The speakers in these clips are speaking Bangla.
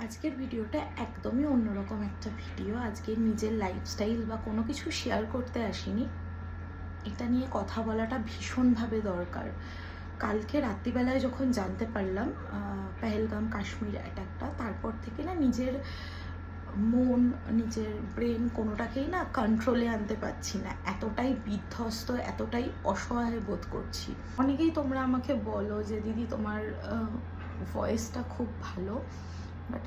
আজকের ভিডিওটা একদমই অন্যরকম একটা ভিডিও। আজকে নিজের লাইফস্টাইল বা কোনো কিছু শেয়ার করতে আসিনি, এটা নিয়ে কথা বলাটা ভীষণভাবে দরকার। কালকে রাত্রিবেলায় যখন জানতে পারলাম পেহেলগাম কাশ্মীর অ্যাটাকটা, তারপর থেকে না নিজের মন, নিজের ব্রেন কোনোটাকেই না কন্ট্রোলে আনতে পারছি না। এতটাই বিধ্বস্ত, এতটাই অসহায় বোধ করছি। অনেকেই তোমরা আমাকে বলো যে দিদি তোমার ভয়েসটা খুব ভালো, বাট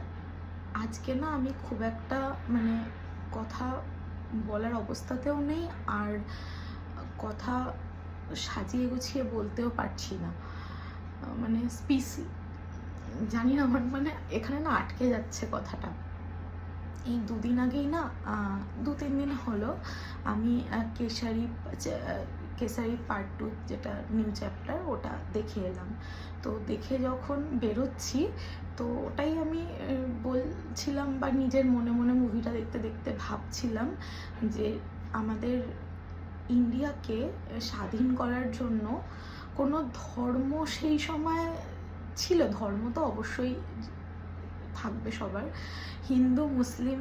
আজকে না আমি খুব একটা কথা বলার অবস্থাতেও নেই, আর কথা সাজিয়ে গুছিয়ে বলতেও পারছি না। জানি না, আমার এখানে না আটকে যাচ্ছে কথাটা। এই দুদিন আগেই না, 2-3 দিন হলো আমি কেসারি পার্ট 2 যেটা নিউ চ্যাপ্টার, ওটা দেখে এলাম। তো দেখে যখন বেরোচ্ছি, তো ওটাই আমি বলছিলাম বা নিজের মনে মনে মুভিটা দেখতে দেখতে ভাবছিলাম যে আমাদের ইন্ডিয়াকে স্বাধীন করার জন্য কোনো ধর্ম সেই সময় ছিল। ধর্ম তো অবশ্যই থাকবে সবার, হিন্দু মুসলিম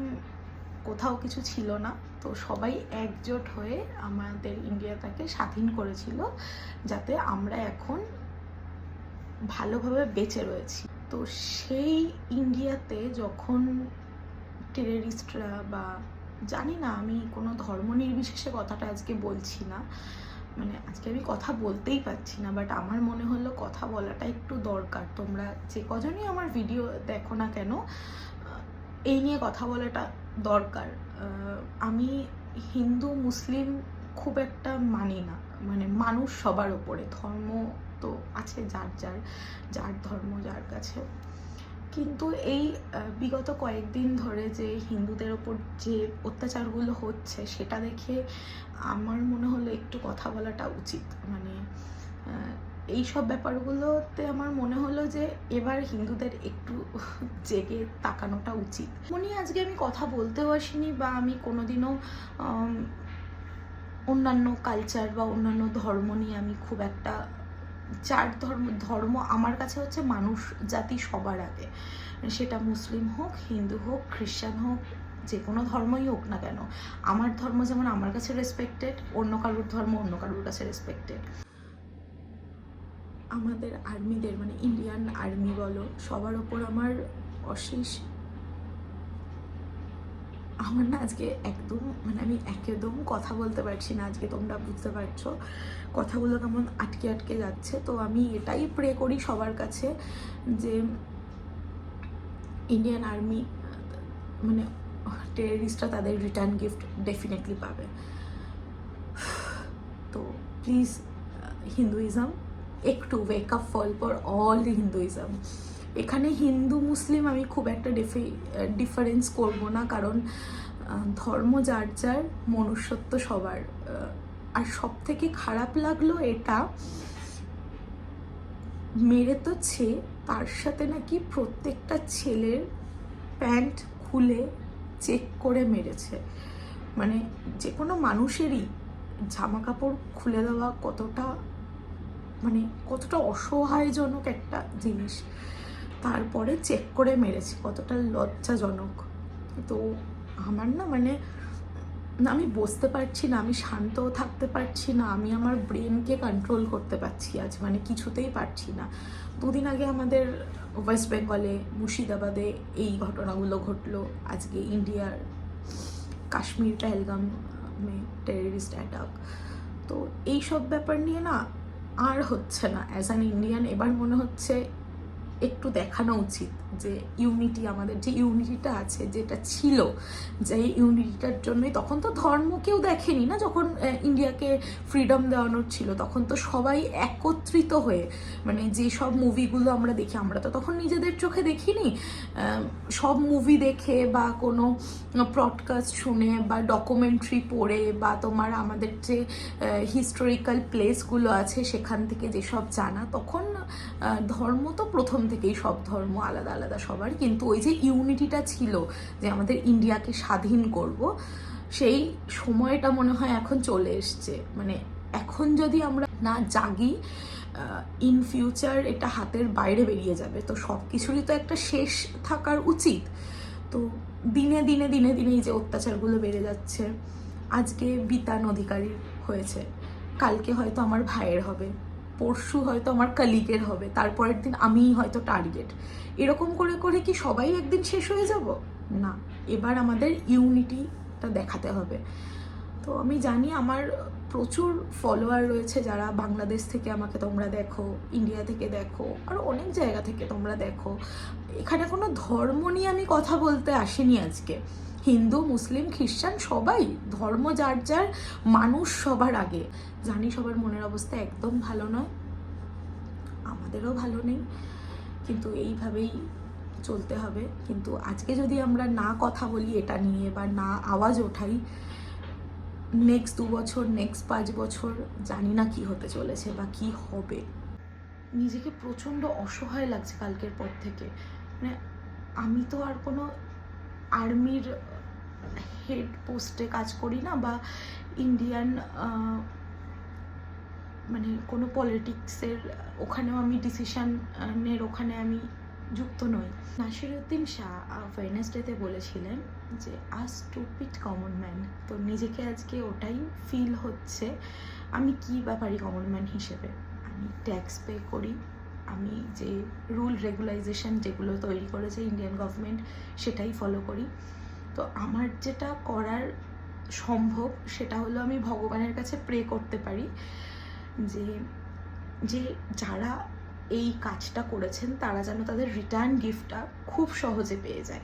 কোথাও কিছু ছিল না। তো সবাই একজোট হয়ে আমাদের ইন্ডিয়াটাকে স্বাধীন করেছিল, যাতে আমরা এখন ভালোভাবে বেঁচে রয়েছি। তো সেই ইন্ডিয়াতে যখন টেররিস্টরা, বা জানি না, আমি কোনো ধর্ম নির্বিশেষে কথাটা আজকে বলছি না, আজকে আমি কথা বলতেই পারছি না, বাট আমার মনে হলো কথা বলাটা একটু দরকার। তোমরা যে কজনই আমার ভিডিও দেখো না কেন, এই নিয়ে কথা বলাটা দরকার। আমি হিন্দু মুসলিম খুব একটা মানি না, মানুষ সবার ওপরে, ধর্ম তো আছে যার যার যার ধর্ম যার কাছে। কিন্তু এই বিগত কয়েকদিন ধরে যে হিন্দুদের ওপর যে অত্যাচারগুলো হচ্ছে, সেটা দেখে আমার মনে হলো একটু কথা বলাটা উচিত। এই সব ব্যাপারগুলোতে আমার মনে হলো যে এবার হিন্দুদের একটু জেগে তাকানোটা উচিত। আজকে আমি কথা বলতেও আসিনি, বা আমি কোনোদিনও অন্যান্য কালচার বা অন্যান্য ধর্ম নিয়ে আমি খুব একটা, যার ধর্ম আমার কাছে হচ্ছে মানুষ জাতি সবার আগে, সেটা মুসলিম হোক, হিন্দু হোক, খ্রিস্টান হোক, যে কোনো ধর্মই হোক না কেন। আমার ধর্ম যেমন আমার কাছে রেসপেক্টেড, অন্য কারোর ধর্ম অন্য কারোর কাছে রেসপেক্টেড। আমাদের আর্মিদের, ইন্ডিয়ান আর্মি বলো, সবার ওপর আমার অশেষ, আমার না আজকে একদম আমি একদম কথা বলতে পারছি না। আজকে তোমরা বুঝতে পারছো কথাগুলো কেমন আটকে আটকে যাচ্ছে। তো আমি এটাই প্রে করি সবার কাছে যে ইন্ডিয়ান আর্মি, টেররিস্টরা তাদের রিটার্ন গিফট ডেফিনেটলি পাবে। তো প্লিজ হিন্দুইজম, একটু wake up fall for all the Hinduism. এখানে হিন্দু মুসলিম আমি খুব একটা ডিফারেন্স করব না, কারণ ধর্ম যার যার, মনুষ্যত্ব সবার। আর সব থেকে খারাপ লাগলো এটা, মেরে তো তার সাথে নাকি প্রত্যেকটা ছেলের প্যান্ট খুলে চেক করে মেরেছে। যে কোনো মানুষেরই জামা কাপড় খুলে দেওয়া কতটা কতটা অসহায়জনক একটা জিনিস, তারপরে চেক করে মেরেছে, কতটা লজ্জাজনক। তো আমার না আমি বসতে পারছি না, আমি শান্তও থাকতে পারছি না, আমি আমার ব্রেনকে কন্ট্রোল করতে পারছি আজ, কিছুতেই পারছি না। 2 দিন আগে আমাদের ওয়েস্ট বেঙ্গলে মুর্শিদাবাদে এই ঘটনাগুলো ঘটলো, আজকে ইন্ডিয়ার কাশ্মীর পেহেলগামে টেররিস্ট অ্যাটাক। তো এই সব ব্যাপার নিয়ে না আর হচ্ছে না। অ্যাজ অ্যান ইন্ডিয়ান এবার মনে হচ্ছে একটু দেখানো উচিত যে ইউনিটি, আমাদের যে ইউনিটিটা আছে, যেটা ছিল, যে ইউনিটিটার জন্যই তখন তো ধর্ম কেউ দেখেনি না, যখন ইন্ডিয়াকে ফ্রিডম দেওয়ানোর ছিল, তখন তো সবাই একত্রিত হয়ে, যে সব মুভিগুলো আমরা দেখি, আমরা তো তখন নিজেদের চোখে দেখিনি, সব মুভি দেখে বা কোনো প্রডকাস্ট শুনে বা ডকুমেন্টারি পড়ে, বা তোমার আমাদের যে হিস্টোরিক্যাল প্লেসগুলো আছে সেখান থেকে যেসব জানা, তখন ধর্ম তো প্রথম থেকেই সব ধর্ম আলাদা আলাদা সবার, কিন্তু ওই যে ইউনিটিটা ছিল যে আমাদের ইন্ডিয়াকে স্বাধীন করব, সেই সময়টা মনে হয় এখন চলে এসছে। এখন যদি আমরা না জাগি ইন ফিউচার এটা হাতের বাইরে বেরিয়ে যাবে। তো সব কিছুরই তো একটা শেষ থাকার উচিত। তো দিনে দিনে দিনে দিনে এই যে অত্যাচারগুলো বেড়ে যাচ্ছে, আজকে বিতান অধিকারীর হয়েছে, কালকে হয়তো আমার ভাইয়ের হবে, পরশু হয়তো আমার কলিগের হবে, তারপরের দিন আমিই হয়তো টার্গেট। এরকম করে করে কি সবাই একদিন শেষ হয়ে যাব? না, এবার আমাদের ইউনিটিটা দেখাতে হবে। তো আমি জানি আমার প্রচুর ফলোয়ার রয়েছে যারা বাংলাদেশ থেকে আমাকে তোমরা দেখো, ইন্ডিয়া থেকে দেখো, আর অনেক জায়গা থেকে তোমরা দেখো। এখানে কোনো ধর্ম নিয়ে আমি কথা বলতে আসিনি আজকে। হিন্দু, মুসলিম, খ্রিস্টান সবাই, ধর্ম যার যার, মানুষ সবার আগে। জানি সবার মনের অবস্থা একদম ভালো নয়, আমাদেরও ভালো নেই, কিন্তু এইভাবেই চলতে হবে। কিন্তু আজকে যদি আমরা না কথা বলি এটা নিয়ে বা না আওয়াজ ওঠাই, নেক্সট 2 বছর, নেক্সট 5 বছর জানি না কি হতে চলেছে বা কি হবে। নিজেকে প্রচণ্ড অসহায় লাগছে কালকের পর থেকে। মানে আমি তো আর কোনো আর্মির হেড পোস্টে কাজ করি না, বা ইন্ডিয়ান মানে কোনো পলিটিক্সের ওখানেও আমি ডিসিশনের ওখানে আমি যুক্ত নই। নাসিরুদ্দিন শাহ ওয়েডনেসডেতে বলেছিলেন যে স্টুপিড কমন ম্যান। তো নিজেকে আজকে ওটাই ফিল হচ্ছে। আমি কি ব্যাপারই কমন ম্যান হিসেবে? আমি ট্যাক্স পে করি, আমি যে রুল রেগুলাইজেশন যেগুলো তৈরি করেছে ইন্ডিয়ান গভর্নমেন্ট সেটাই ফলো করি। তো আমার যেটা করার সম্ভব সেটা হলো আমি ভগবানের কাছে প্রে করতে পারি যে যে যারা এই কাজটা করেছেন তারা যেন তাদের রিটার্ন গিফটটা খুব সহজে পেয়ে যায়।